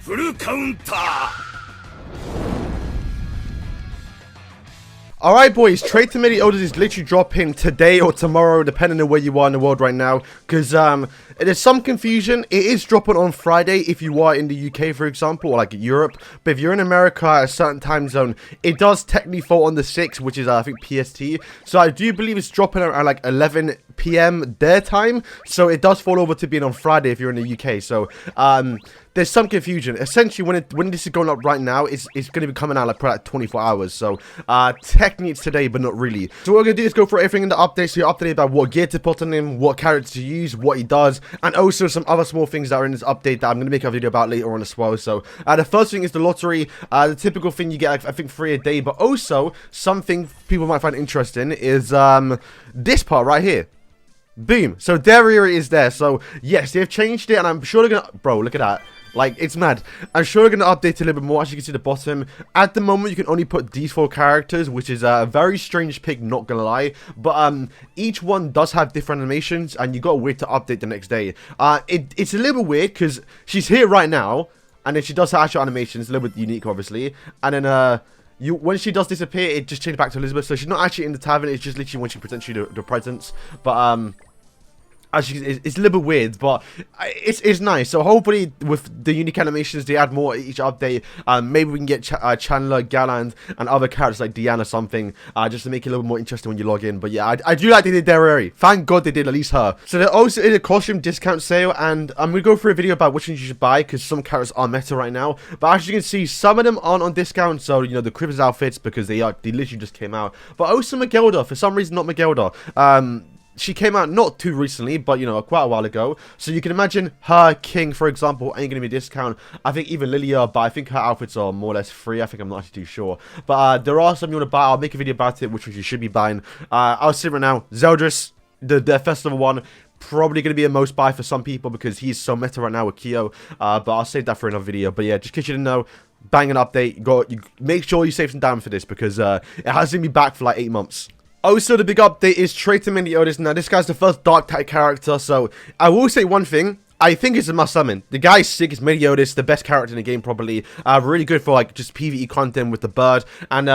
フルカウンター。 Alright boys, Traitor Meliodas is literally dropping today or tomorrow, depending on where you are in the world right now, because there's some confusion. It is dropping on Friday if you are in the UK, for example, or like Europe, but if you're in America at a certain time zone, it does technically fall on the 6th, which is I think PST, so I do believe it's dropping at like 11 PM their time, so it does fall over to being on Friday if you're in the UK, so there's some confusion. Essentially, when this is going up right now, it's going to be coming out like probably like 24 hours. So, technically it's today, but not really. So what we're going to do is go through everything in the update. So you're updated about what gear to put on him, what character to use, what he does, and also some other small things that are in this update that I'm going to make a video about later on as well. So, the first thing is the lottery. The typical thing you get, like, I think 3 a day, but also something people might find interesting is this part right here. Boom. So their area is there. So yes, they've changed it, and I'm sure they're gonna, bro, look at that. Like, it's mad. I'm sure they're going to update it a little bit more. As you can see the bottom, at the moment, you can only put these 4 characters, which is a very strange pick, not going to lie. But each one does have different animations, and you got to wait to update the next day. It's a little bit weird, because she's here right now, and then she does her actual animations, a little bit unique, obviously. And then, when she does disappear, it just changes back to Elizabeth. So she's not actually in the tavern, it's just literally when she presents you the presents. But, actually, it's a little bit weird, but it's nice. So hopefully, with the unique animations, they add more each update. Maybe we can get Chandler, Galland, and other characters like Deanna or something, just to make it a little more interesting when you log in. But yeah, I do like they did their area. Thank God they did at least her. So there also is a costume discount sale, and I'm going to go through a video about which ones you should buy, because some characters are meta right now. But as you can see, some of them aren't on discount, so, you know, the Cribbers outfits, because they literally just came out. But also Magelda, for some reason not Magelda. She came out not too recently, but, you know, quite a while ago. So you can imagine her, King, for example, ain't going to be a discount. I think even Lilia, but I think her outfits are more or less free. I think I'm not actually too sure. But there are some you want to buy. I'll make a video about it, which you should be buying. I'll say right now, Zeldris, the festival one, probably going to be a most buy for some people because he's so meta right now with Kyo. But I'll save that for another video. But yeah, just in case you didn't know, bang an update. You make sure you save some time for this because it hasn't been back for like 8 months. Also, the big update is Traitor Meliodas. Now, this guy's the first dark type character, so I will say one thing. I think it's a must summon. The guy's sick. It's Meliodas, the best character in the game, probably. Really good for, like, just PvE content with the bird. And,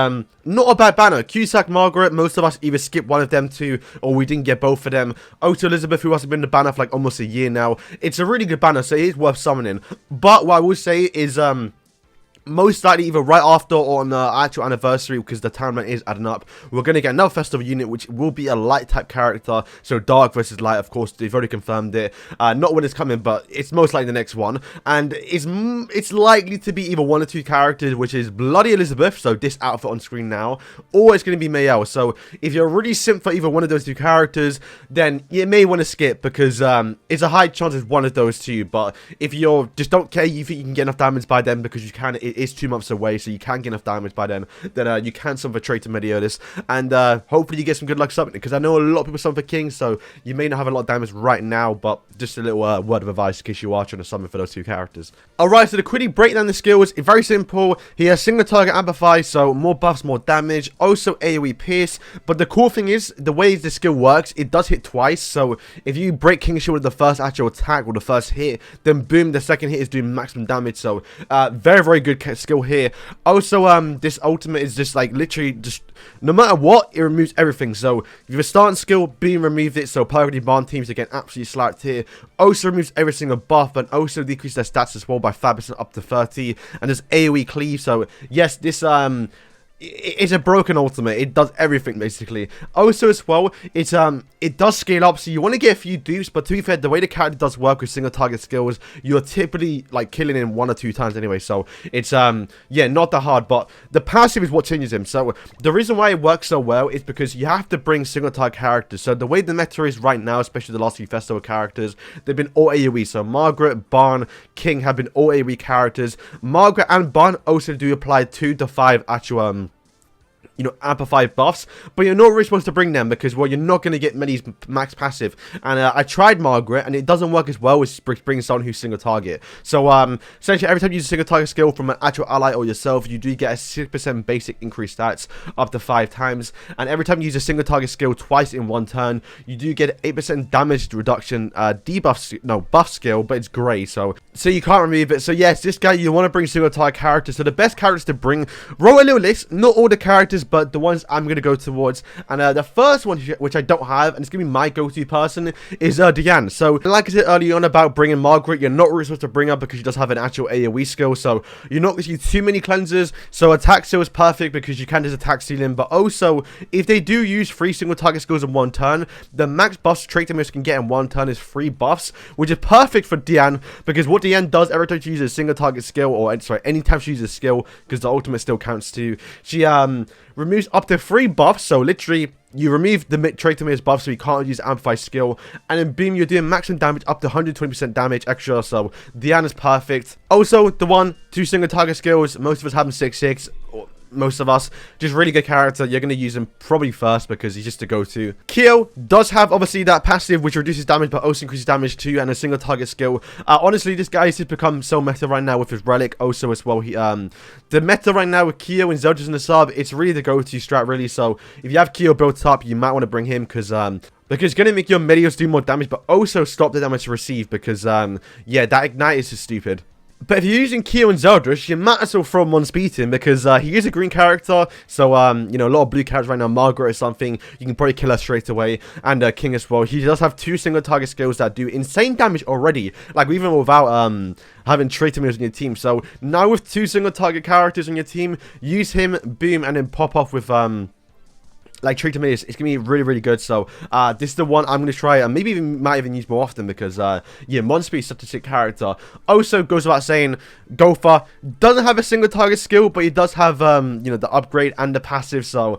not a bad banner. Cusack, Margaret, most of us either skip one of them two, or we didn't get both of them. Oto Elizabeth, who hasn't been in the banner for, like, almost a year now. It's a really good banner, so it is worth summoning. But what I will say is, most likely either right after or on the actual anniversary, because the timeline is adding up, we're going to get another festival unit, which will be a light type character. So dark versus light, of course, they've already confirmed it. Not when it's coming, but it's most likely the next one. And it's likely to be either 1 or 2 characters, which is Bloody Elizabeth, so this outfit on screen now, or it's going to be Mayel. So if you're really simp for either one of those 2 characters, then you may want to skip, because it's a high chance it's one of those 2. But if you just don't care, you think you can get enough damage by then, because you can, it's 2 months away, so you can get enough damage by then you can summon for Traitor Meliodas, and hopefully you get some good luck summoning, because I know a lot of people summon for King, so you may not have a lot of damage right now, but just a little word of advice in case you are trying to summon for those 2 characters. Alright, so to quickly break down the skills, it's very simple. He has single target amplify, so more buffs, more damage, also AoE pierce, but the cool thing is, the way the skill works, it does hit twice, so if you break King Shield with the first actual attack or the first hit, then boom, the second hit is doing maximum damage, so very, very good skill here. Also, this ultimate is just like literally just no matter what, it removes everything. So if you have a starting skill, being removed it, so perfectly bond teams again absolutely slapped here. Also removes every single buff, and also decreases their stats as well by 5% up to 30, and there's AoE cleave. So yes, this it's a broken ultimate. It does everything basically. Also as well, it does scale up, so you want to get a few dupes, but to be fair, the way the character does work with single target skills, you're typically like killing him 1 or 2 times anyway, so it's yeah, not that hard. But the passive is what changes him. So the reason why it works so well is because you have to bring single target characters. So the way the meta is right now, especially the last few festival characters, they've been all AoE. So Margaret, Barn, King have been all AoE characters. Margaret and Barn also do apply 2 to 5 actual you know, amplify buffs, but you're not really supposed to bring them because, well, you're not going to get many max passive. And I tried Margaret, and it doesn't work as well as bringing someone who's single target. So essentially, every time you use a single target skill from an actual ally or yourself, you do get a 6% basic increase stats up to 5 times. And every time you use a single target skill twice in one turn, you do get 8% damage reduction buff skill, but it's grey, so you can't remove it. So yes, this guy, you want to bring single target characters. So the best characters to bring, roll a little list, not all the characters, but the ones I'm going to go towards. And the first one, which I don't have, and it's going to be my go-to person, is Diane. So like I said earlier on about bringing Margaret, you're not really supposed to bring her because she does have an actual AoE skill, so you're not going to see too many cleansers. So attack seal is perfect because you can just attack ceiling, but also if they do use 3 single target skills in one turn, the max buffs Traitor Meliodas can get in one turn is 3 buffs, which is perfect for Diane, because what Diane does every time she uses a single target skill, or sorry, anytime she uses a skill, because the ultimate still counts too, she removes up to 3 buffs. So literally, you remove the Traitor Meliodas buff, so you can't use Amplify skill, and then boom, you're doing maximum damage up to 120% damage extra. So Diane is perfect. Also, the 1-2 single target skills, most of us have them 6-6, or most of us, just really good character. You're going to use him probably first because he's just a go-to. Kyo does have obviously that passive which reduces damage but also increases damage too, and a single target skill. Honestly, this guy has become so meta right now with his relic. Also as well, he the meta right now with Kyo and Zeldris in the sub, it's really the go-to strat really. So if you have Kyo built up, you might want to bring him because it's going to make your Meliodas do more damage but also stop the damage to receive because yeah, that ignite is just stupid. But if you're using Kyo and Zeldris, you might as well throw him on speeding because he is a green character. So, you know, a lot of blue characters right now, Margaret or something, you can probably kill her straight away. And King as well. He does have 2 single target skills that do insane damage already. Like, even without having Traitor Meliodas in your team. So, now with 2 single target characters on your team, use him, boom, and then pop off with like Traitor Meliodas. It's gonna be really, really good. So this is the one I'm gonna try, and maybe might even use more often because yeah, Monspeed is such a sick character. Also goes without saying, Gopher doesn't have a single target skill, but he does have you know, the upgrade and the passive. So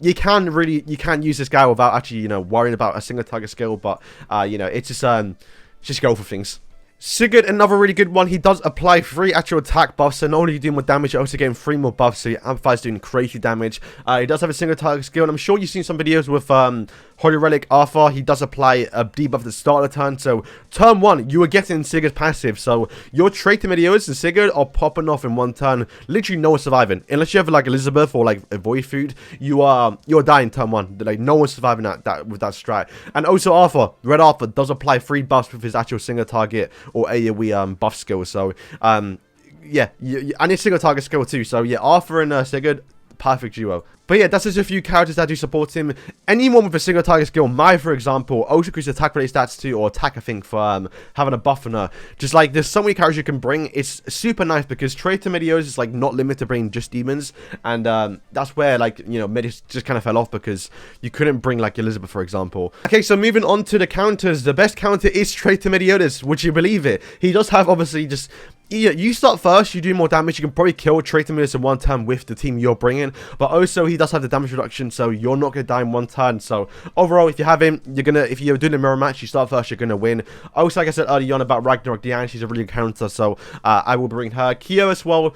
you can use this guy without actually, you know, worrying about a single target skill. But you know, it's just go for things. Sigurd, another really good one. He does apply 3 actual attack buffs, so not only are you doing more damage, you're also getting 3 more buffs, so your Amplify is doing crazy damage. He does have a single target skill, and I'm sure you've seen some videos with Holy Relic Arthur. He does apply a debuff at the start of the turn, so turn 1, you are getting Sigurd's passive, so your Traitor Meliodas and Sigurd are popping off in one turn. Literally no one's surviving. Unless you have like Elizabeth or like a Void Food, you're dying turn 1. Like, no one's surviving with that strat. And also Arthur, Red Arthur, does apply 3 buffs with his actual single target or AoE buff skill. So yeah, and his single target skill too. So yeah, Arthur and Sigurd, perfect duo. But yeah, that's just a few characters that do support him. Anyone with a single target skill, Mai for example, also increases attack related stats too, or attack I think, for having a buff on her. Just like, there's so many characters you can bring. It's super nice because Traitor Meliodas is like not limited to bringing just demons, and that's where, like, you know, Meliodas just kind of fell off because you couldn't bring like Elizabeth for example. Okay, so moving on to the counters, the best counter is Traitor Meliodas. Would you believe it? He does have obviously just, yeah, you start first, you do more damage, you can probably kill Traitor Meliodas in one turn with the team you're bringing, but also he does have the damage reduction, so you're not going to die in one turn. So overall, if you have him, you're gonna, if you're doing a mirror match, you start first, you're gonna win. Also, like I said earlier on about Ragnarok Diane, she's a really good counter, so I will bring her. Kyo as well,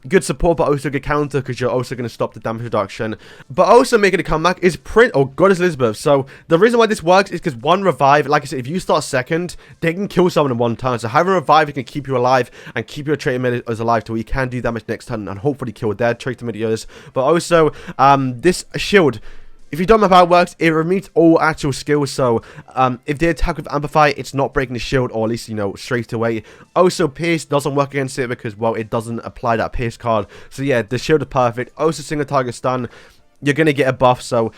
good support, but also good counter because you're also going to stop the damage reduction. But also making a comeback is Goddess Elizabeth. So the reason why this works is because one revive, like I said, if you start second, they can kill someone in one turn. So having a revive, it can keep you alive and keep your Traitor Meliodas alive till you can do damage next turn and hopefully kill their Traitor Meliodas. But also, this shield, if you don't know how it works, it removes all actual skills. So if they attack with Amplify, it's not breaking the shield, or at least, you know, straight away. Also, Pierce doesn't work against it because, well, it doesn't apply that Pierce card. So yeah, the shield is perfect. Also, single target stun, you're gonna get a buff. So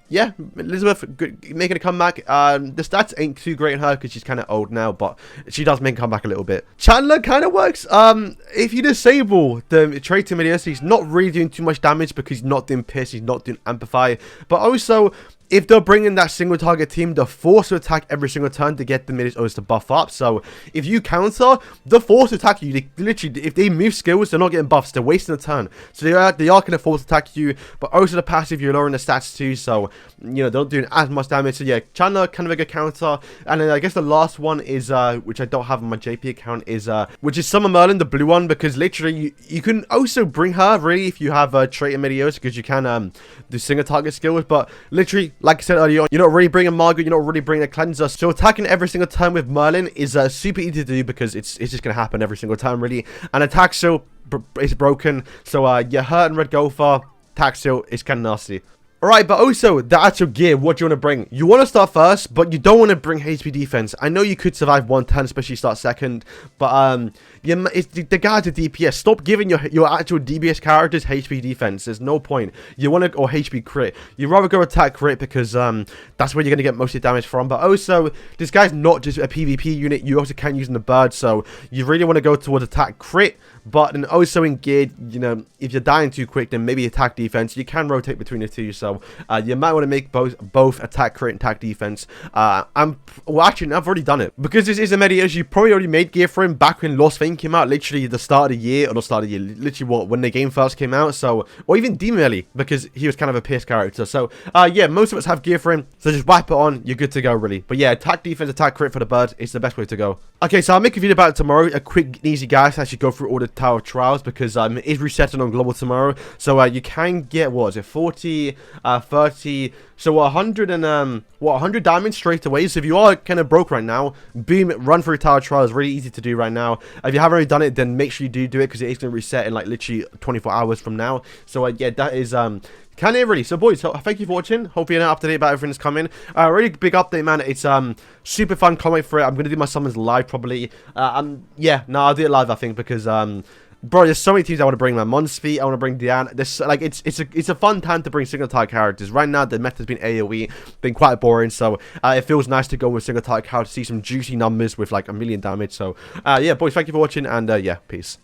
yeah, Elizabeth making a comeback. The stats ain't too great on her because she's kind of old now, but she does make a comeback a little bit. Chandler kind of works. If you disable the Traitor Meliodas, he's not really doing too much damage because he's not doing Pierce, he's not doing Amplify. But also, if they're bringing that single target team, they're forced to attack every single turn to get the Meliodas to buff up. So if you counter, they're forced to attack you. They literally, if they move skills, they're not getting buffs. They're wasting a turn. So they are going to force attack you. But also the passive, you're lowering the stats too. So you know, they're not doing as much damage. So yeah, Chandler, kind of a good counter. And then I guess the last one is, which I don't have on my JP account, is, which is Summer Merlin, the blue one, because literally you can also bring her, really, if you have Traitor Meliodas, because you can do single target skills. But literally, like I said earlier on, you're not really bringing Margot, you're not really bringing a cleanser. So attacking every single turn with Merlin is super easy to do, because it's just going to happen every single time, really. And attack still is broken. So yeah, her and Red Gopher, attack still is kind of nasty. Alright, but also, the actual gear, what do you want to bring? You want to start first, but you don't want to bring HP defense. I know you could survive 1 turn, especially start second, but it's the guys at DPS. Stop giving your actual DPS characters HP defense. There's no point. You want to, or HP crit. You'd rather go attack crit, because that's where you're going to get most of the damage from. But also, this guy's not just a PvP unit. You also can use in the bird, so you really want to go towards attack crit. But then also in gear, you know, if you're dying too quick, then maybe attack defense. You can rotate between the two, so you might want to make both attack crit and attack defense. Well, actually, I've already done it, because this is a Meliodas. You probably already made gear for him back when Lost Fame came out, literally the start of the year, or not start of the year, literally when the game first came out. So, or even Demeli, because he was kind of a pierce character. So yeah, most of us have gear for him, so just wipe it on, you're good to go, really. But yeah, attack defense, attack crit for the bird is the best way to go. Okay, so I'll make a video about it tomorrow, a quick easy guide to actually go through all the Tower of Trials, because it is resetting on global tomorrow. So you can get, what is it, 40, 30, so 100 and 100 diamonds straight away. So if you are kind of broke right now, boom, run through Tower of Trials. Really easy to do right now. If you haven't already done it, then make sure you do it, because it is going to reset in like literally 24 hours from now. So yeah, that is kind of really. So boys, so thank you for watching. Hopefully you're up to date about everything that's coming. Really big update, man. It's super fun. Can't wait for it. I'm gonna do my summons live probably. Yeah, no, I'll do it live, I think, because bro, there's so many teams I want to bring, man. Monsfeet, I want to bring Diane. This, like, it's a fun time to bring single target characters. Right now, the meta's been AoE, been quite boring, so it feels nice to go with single target characters, see some juicy numbers with like 1 million damage. So yeah, boys, thank you for watching, and yeah, peace.